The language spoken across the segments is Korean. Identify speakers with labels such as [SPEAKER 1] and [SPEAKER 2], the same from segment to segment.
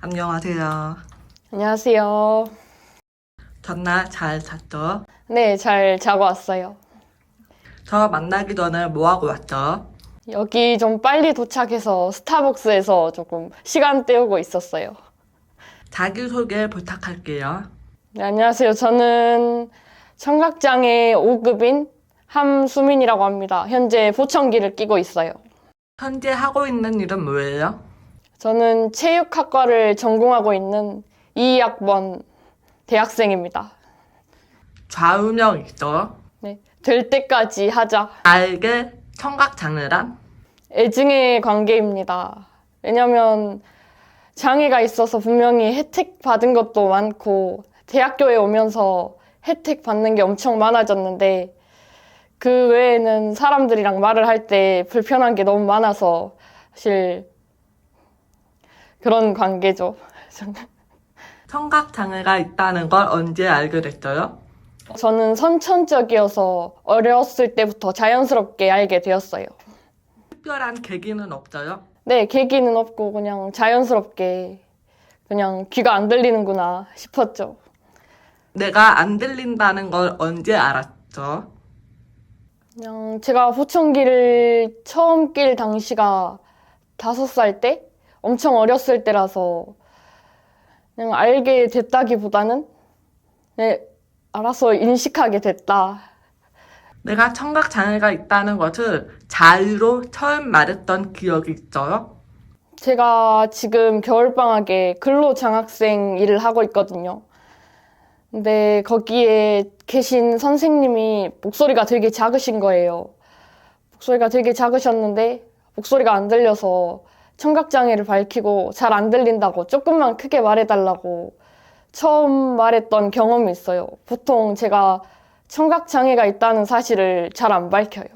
[SPEAKER 1] 안녕하세요.
[SPEAKER 2] 안녕하세요.
[SPEAKER 1] 전날 잘 잤죠?
[SPEAKER 2] 네, 잘 자고 왔어요.
[SPEAKER 1] 저 만나기 전에 뭐 하고 왔죠?
[SPEAKER 2] 여기 좀 빨리 도착해서 스타벅스에서 조금 시간 때우고 있었어요.
[SPEAKER 1] 자기소개 부탁할게요.
[SPEAKER 2] 네, 안녕하세요. 저는 청각장애 5급인 함수민이라고 합니다. 현재 보청기를 끼고 있어요.
[SPEAKER 1] 현재 하고 있는 일은 뭐예요?
[SPEAKER 2] 저는 체육학과를 전공하고 있는 2학번 대학생입니다.
[SPEAKER 1] 좌우명 있죠?
[SPEAKER 2] 네, 될 때까지 하자.
[SPEAKER 1] 나에게 청각장애란?
[SPEAKER 2] 애증의 관계입니다. 왜냐면 장애가 있어서 분명히 혜택 받은 것도 많고 대학교에 오면서 혜택 받는 게 엄청 많아졌는데 그 외에는 사람들이랑 말을 할 때 불편한 게 너무 많아서 사실 그런 관계죠.
[SPEAKER 1] 청각장애가 있다는 걸 언제 알게 됐어요?
[SPEAKER 2] 저는 선천적이어서 어렸을 때부터 자연스럽게 알게 되었어요.
[SPEAKER 1] 특별한 계기는 없어요?
[SPEAKER 2] 네, 계기는 없고 그냥 자연스럽게 그냥 귀가 안 들리는구나 싶었죠.
[SPEAKER 1] 내가 안 들린다는 걸 언제 알았죠?
[SPEAKER 2] 그냥 제가 보청기를 처음 낄 당시가 5살 때? 엄청 어렸을 때라서 그냥 알게 됐다기보다는 네, 알아서 인식하게 됐다.
[SPEAKER 1] 내가 청각장애가 있다는 것을 자유로 처음 말했던 기억이 있어요?
[SPEAKER 2] 제가 지금 겨울방학에 근로장학생 일을 하고 있거든요. 근데 거기에 계신 선생님이 목소리가 되게 작으신 거예요. 목소리가 되게 작으셨는데 목소리가 안 들려서 청각장애를 밝히고 잘 안 들린다고 조금만 크게 말해달라고 처음 말했던 경험이 있어요. 보통 제가 청각장애가 있다는 사실을 잘 안 밝혀요.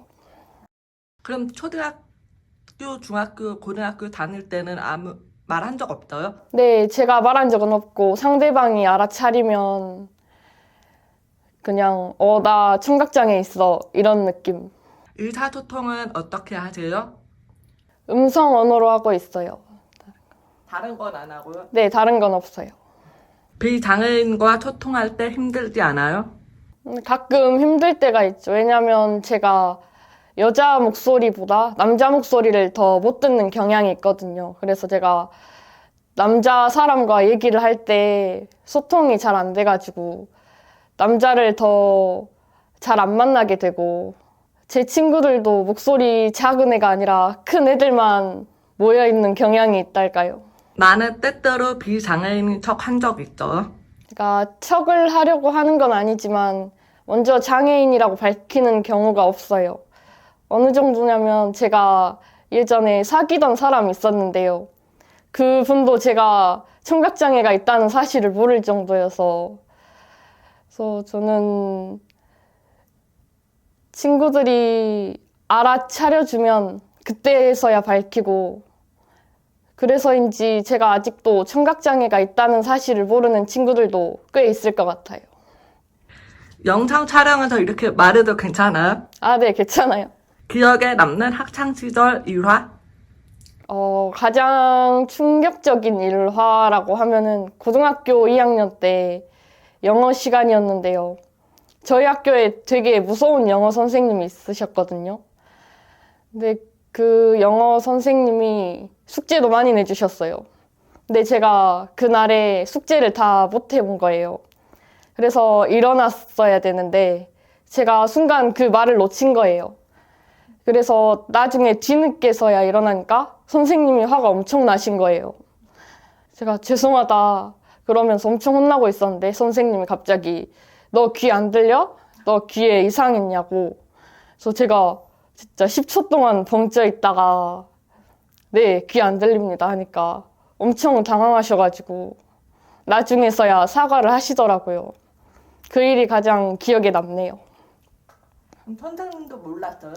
[SPEAKER 1] 그럼 초등학교, 중학교, 고등학교 다닐 때는 아무 말 한 적 없어요?
[SPEAKER 2] 네, 제가 말한 적은 없고 상대방이 알아차리면 그냥 나 청각장애 있어 이런 느낌.
[SPEAKER 1] 의사소통은 어떻게 하세요?
[SPEAKER 2] 음성 언어로 하고 있어요.
[SPEAKER 1] 다른 건 안 하고요.
[SPEAKER 2] 네, 다른 건 없어요.
[SPEAKER 1] 비장애인과 소통할 때 힘들지 않아요?
[SPEAKER 2] 가끔 힘들 때가 있죠. 왜냐면 제가 여자 목소리보다 남자 목소리를 더 못 듣는 경향이 있거든요. 그래서 제가 남자 사람과 얘기를 할 때 소통이 잘 안 돼가지고 남자를 더 잘 안 만나게 되고 제 친구들도 목소리 작은 애가 아니라 큰 애들만 모여있는 경향이 있달까요?
[SPEAKER 1] 나는 때때로 비장애인인 척 한 적 있어요.
[SPEAKER 2] 그러니까 척을 하려고 하는 건 아니지만 먼저 장애인이라고 밝히는 경우가 없어요. 어느 정도냐면 제가 예전에 사귀던 사람이 있었는데요. 그분도 제가 청각장애가 있다는 사실을 모를 정도여서 그래서 저는 친구들이 알아차려주면 그때서야 밝히고 그래서인지 제가 아직도 청각장애가 있다는 사실을 모르는 친구들도 꽤 있을 것 같아요.
[SPEAKER 1] 영상 촬영에서 이렇게 말해도 괜찮아요?
[SPEAKER 2] 아, 네, 괜찮아요.
[SPEAKER 1] 기억에 남는 학창시절 일화?
[SPEAKER 2] 가장 충격적인 일화라고 하면은 고등학교 2학년 때 영어 시간이었는데요. 저희 학교에 되게 무서운 영어 선생님이 있으셨거든요. 근데 그 영어 선생님이 숙제도 많이 내주셨어요. 근데 제가 그날에 숙제를 다 못 해본 거예요. 그래서 일어났어야 되는데 제가 순간 그 말을 놓친 거예요. 그래서 나중에 뒤늦게서야 일어나니까 선생님이 화가 엄청 나신 거예요. 제가 죄송하다 그러면서 엄청 혼나고 있었는데 선생님이 갑자기 너 귀 안 들려? 너 귀에 이상 있냐고. 그래서 제가 진짜 10초 동안 벙쪄 있다가 네, 귀 안 들립니다 하니까 엄청 당황하셔가지고 나중에서야 사과를 하시더라고요. 그 일이 가장 기억에 남네요.
[SPEAKER 1] 그럼 선생님도 몰랐어요?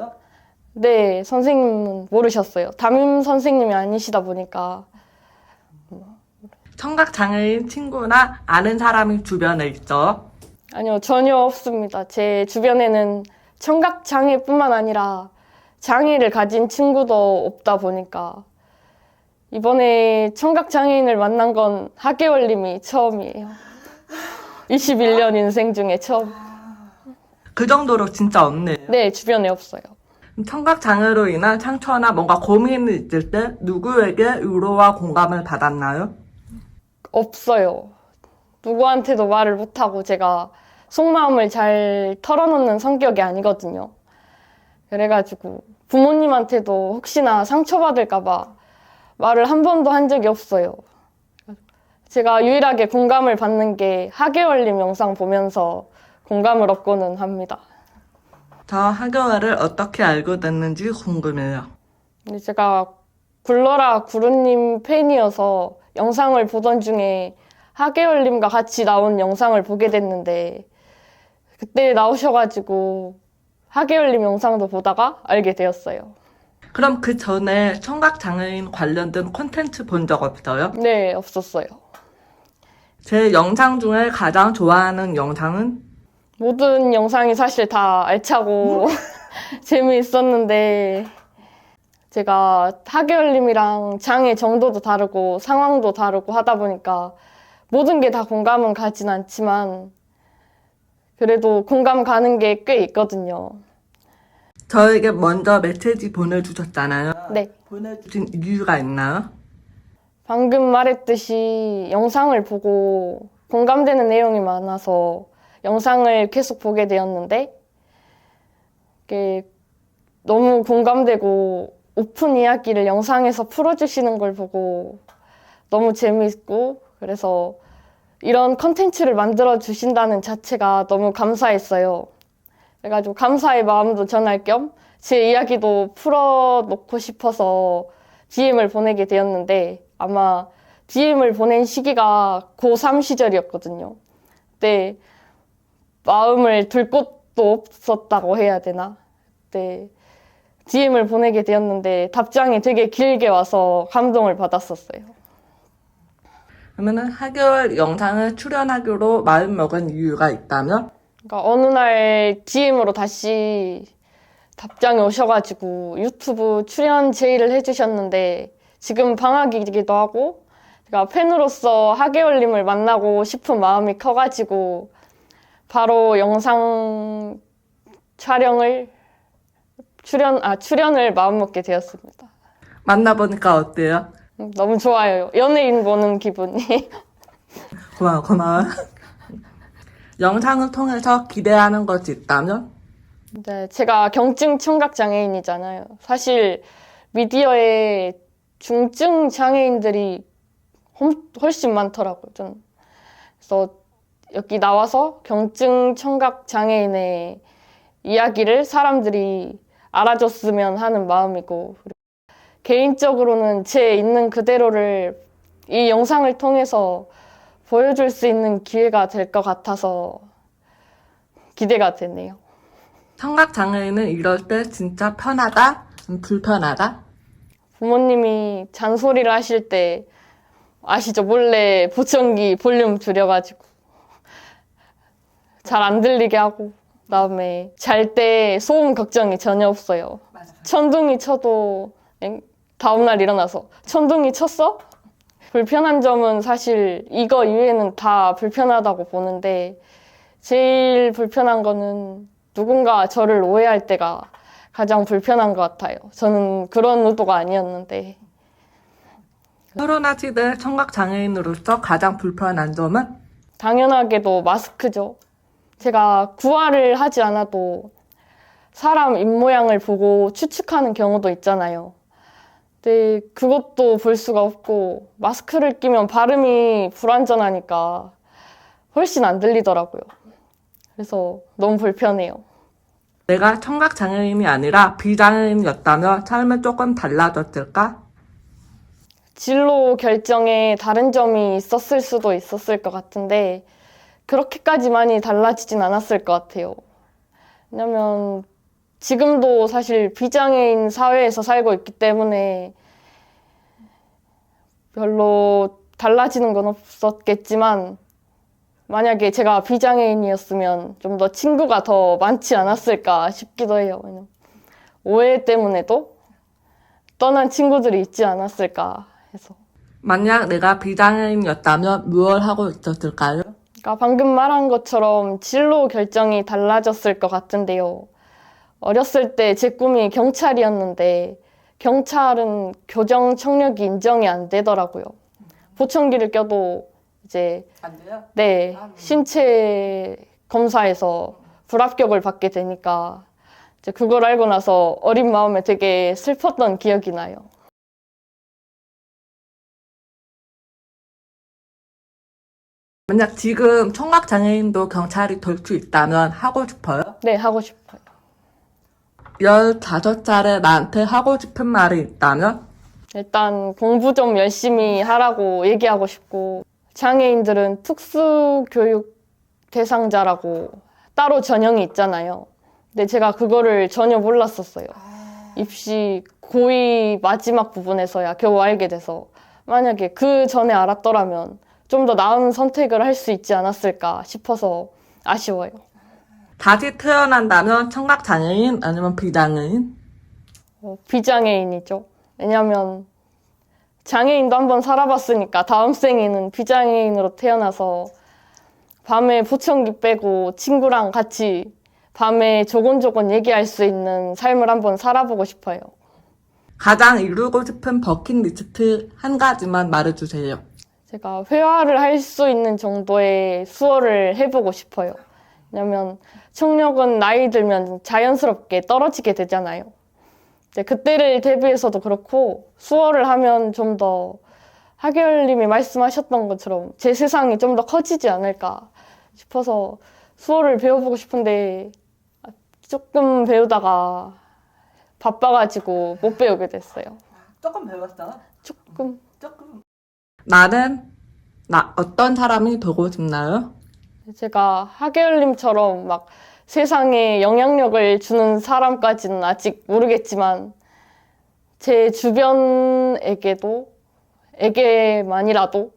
[SPEAKER 2] 네, 선생님은 모르셨어요. 담임 선생님이 아니시다 보니까.
[SPEAKER 1] 청각장애인 친구나 아는 사람이 주변에 있어.
[SPEAKER 2] 아니요, 전혀 없습니다. 제 주변에는 청각장애뿐만 아니라 장애를 가진 친구도 없다 보니까 이번에 청각장애인을 만난 건 하계월님이 처음이에요. 21년 인생 중에 처음.
[SPEAKER 1] 그 정도로 진짜 없네요.
[SPEAKER 2] 네, 주변에 없어요.
[SPEAKER 1] 청각장애로 인한 상처나 뭔가 고민이 있을 때 누구에게 위로와 공감을 받았나요?
[SPEAKER 2] 없어요. 누구한테도 말을 못하고 제가 속마음을 잘 털어놓는 성격이 아니거든요. 그래가지고 부모님한테도 혹시나 상처받을까봐 말을 한 번도 한 적이 없어요. 제가 유일하게 공감을 받는 게 하계월님 영상 보면서 공감을 얻고는 합니다.
[SPEAKER 1] 저 하교화를 어떻게 알고 됐는지 궁금해요.
[SPEAKER 2] 근데 제가 굴러라 구루님 팬이어서 영상을 보던 중에 하계월님과 같이 나온 영상을 보게 됐는데 그때 나오셔가지고 하계월님 영상도 보다가 알게 되었어요.
[SPEAKER 1] 그럼 그 전에 청각장애인 관련된 콘텐츠 본 적 없어요?
[SPEAKER 2] 네, 없었어요.
[SPEAKER 1] 제 영상 중에 가장 좋아하는 영상은?
[SPEAKER 2] 모든 영상이 사실 다 알차고 재미있었는데 제가 하계월님이랑 장애 정도도 다르고 상황도 다르고 하다 보니까 모든 게 다 공감은 가진 않지만 그래도 공감 가는 게 꽤 있거든요.
[SPEAKER 1] 저에게 먼저 메시지 보내주셨잖아요.
[SPEAKER 2] 네.
[SPEAKER 1] 보내주신 이유가 있나요?
[SPEAKER 2] 방금 말했듯이 영상을 보고 공감되는 내용이 많아서 영상을 계속 보게 되었는데 이게 너무 공감되고 오픈 이야기를 영상에서 풀어주시는 걸 보고 너무 재미있고 그래서 이런 컨텐츠를 만들어 주신다는 자체가 너무 감사했어요. 그래가지고 감사의 마음도 전할 겸 제 이야기도 풀어놓고 싶어서 DM을 보내게 되었는데 아마 DM을 보낸 시기가 고3 시절이었거든요. 그때 마음을 둘 곳도 없었다고 해야 되나? 그때 DM을 보내게 되었는데 답장이 되게 길게 와서 감동을 받았었어요.
[SPEAKER 1] 그러면은 하교월 영상을 출연하기로 마음먹은 이유가 있다면?
[SPEAKER 2] 그러니까 어느 날 DM으로 다시 답장이 오셔가지고 유튜브 출연 제의를 해주셨는데 지금 방학이기도 하고 제가 팬으로서 하계월님을 만나고 싶은 마음이 커가지고 바로 영상 출연을 마음먹게 되었습니다.
[SPEAKER 1] 만나보니까 어때요?
[SPEAKER 2] 너무 좋아요. 연예인 보는 기분이.
[SPEAKER 1] 고마워. 영상을 통해서 기대하는 것이 있다면?
[SPEAKER 2] 네, 제가 경증 청각 장애인이잖아요. 사실 미디어에 중증 장애인들이 훨씬 많더라고요. 좀. 그래서 여기 나와서 경증 청각 장애인의 이야기를 사람들이 알아줬으면 하는 마음이고 개인적으로는 제 있는 그대로를 이 영상을 통해서 보여줄 수 있는 기회가 될 것 같아서 기대가 되네요.
[SPEAKER 1] 청각장애인은 이럴 때 진짜 편하다? 불편하다?
[SPEAKER 2] 부모님이 잔소리를 하실 때 아시죠? 몰래 보청기 볼륨 줄여가지고 잘 안 들리게 하고 그다음에 잘 때 소음 걱정이 전혀 없어요. 천둥이 쳐도 다음날 일어나서 천둥이 쳤어? 불편한 점은 사실 이거 이외에는 다 불편하다고 보는데 제일 불편한 거는 누군가 저를 오해할 때가 가장 불편한 것 같아요. 저는 그런 의도가 아니었는데.
[SPEAKER 1] 코로나 시대 청각장애인으로서 가장 불편한 점은?
[SPEAKER 2] 당연하게도 마스크죠. 제가 구화를 하지 않아도 사람 입모양을 보고 추측하는 경우도 있잖아요. 근데 그것도 볼 수가 없고 마스크를 끼면 발음이 불완전하니까 훨씬 안 들리더라고요. 그래서 너무 불편해요.
[SPEAKER 1] 내가 청각장애인이 아니라 비장애인이었다면 삶은 조금 달라졌을까?
[SPEAKER 2] 진로 결정에 다른 점이 있었을 수도 있었을 것 같은데 그렇게까지 많이 달라지진 않았을 것 같아요. 왜냐면 지금도 사실 비장애인 사회에서 살고 있기 때문에 별로 달라지는 건 없었겠지만 만약에 제가 비장애인이었으면 좀 더 친구가 더 많지 않았을까 싶기도 해요. 왜냐면 오해 때문에도 떠난 친구들이 있지 않았을까 해서.
[SPEAKER 1] 만약 내가 비장애인이었다면 무얼 하고 있었을까요?
[SPEAKER 2] 그러니까 방금 말한 것처럼 진로 결정이 달라졌을 것 같은데요. 어렸을 때 제 꿈이 경찰이었는데 경찰은 교정 청력이 인정이 안 되더라고요. 보청기를 껴도 이제
[SPEAKER 1] 안 돼요?
[SPEAKER 2] 네, 신체 검사에서 불합격을 받게 되니까 이제 그걸 알고 나서 어린 마음에 되게 슬펐던 기억이 나요.
[SPEAKER 1] 만약 지금 청각장애인도 경찰이 될 수 있다면 하고 싶어요?
[SPEAKER 2] 네, 하고 싶어요.
[SPEAKER 1] 15살에 나한테 하고 싶은 말이 있다면?
[SPEAKER 2] 일단 공부 좀 열심히 하라고 얘기하고 싶고, 장애인들은 특수교육 대상자라고 따로 전형이 있잖아요. 근데 제가 그거를 전혀 몰랐었어요. 입시 고2 마지막 부분에서야 겨우 알게 돼서, 만약에 그 전에 알았더라면 좀 더 나은 선택을 할 수 있지 않았을까 싶어서 아쉬워요.
[SPEAKER 1] 다시 태어난다면 청각장애인 아니면 비장애인?
[SPEAKER 2] 비장애인이죠. 왜냐면 장애인도 한번 살아봤으니까 다음 생에는 비장애인으로 태어나서 밤에 보청기 빼고 친구랑 같이 밤에 조곤조곤 얘기할 수 있는 삶을 한번 살아보고 싶어요.
[SPEAKER 1] 가장 이루고 싶은 버킷리스트 한 가지만 말해주세요.
[SPEAKER 2] 제가 회화를 할 수 있는 정도의 수어를 해보고 싶어요. 왜냐면 청력은 나이 들면 자연스럽게 떨어지게 되잖아요. 그때를 대비해서도 그렇고 수어를 하면 좀 더 하결님이 말씀하셨던 것처럼 제 세상이 좀 더 커지지 않을까 싶어서 수어를 배워보고 싶은데 조금 배우다가 바빠가지고 못 배우게 됐어요.
[SPEAKER 1] 조금 배웠어?
[SPEAKER 2] 조금.
[SPEAKER 1] 나는 어떤 사람이 되고 싶나요?
[SPEAKER 2] 제가 하계열님처럼 막 세상에 영향력을 주는 사람까지는 아직 모르겠지만 제 에게만이라도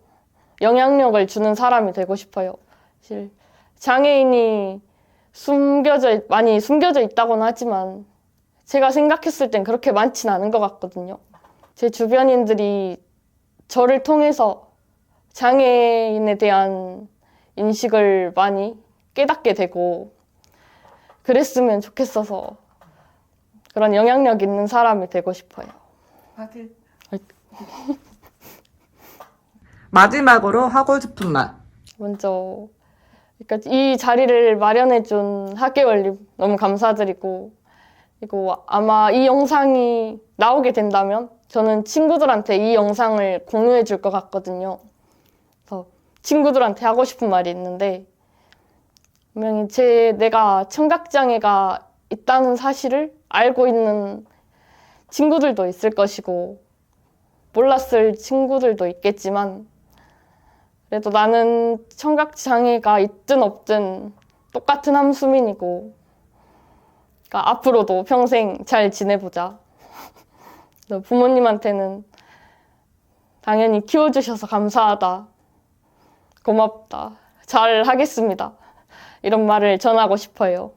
[SPEAKER 2] 영향력을 주는 사람이 되고 싶어요. 사실 장애인이 많이 숨겨져 있다고는 하지만 제가 생각했을 땐 그렇게 많진 않은 것 같거든요. 제 주변인들이 저를 통해서 장애인에 대한 인식을 많이 깨닫게 되고 그랬으면 좋겠어서 그런 영향력 있는 사람이 되고 싶어요.
[SPEAKER 1] 마지막으로 하고 싶은 말.
[SPEAKER 2] 먼저 그러니까 이 자리를 마련해준 하계월님 너무 감사드리고 그리고 아마 이 영상이 나오게 된다면 저는 친구들한테 이 영상을 공유해 줄 것 같거든요. 그래서 친구들한테 하고 싶은 말이 있는데 분명히 내가 청각장애가 있다는 사실을 알고 있는 친구들도 있을 것이고 몰랐을 친구들도 있겠지만 그래도 나는 청각장애가 있든 없든 똑같은 함수민이고 그러니까 앞으로도 평생 잘 지내보자. 부모님한테는 당연히 키워주셔서 감사하다. 고맙다. 잘 하겠습니다. 이런 말을 전하고 싶어요.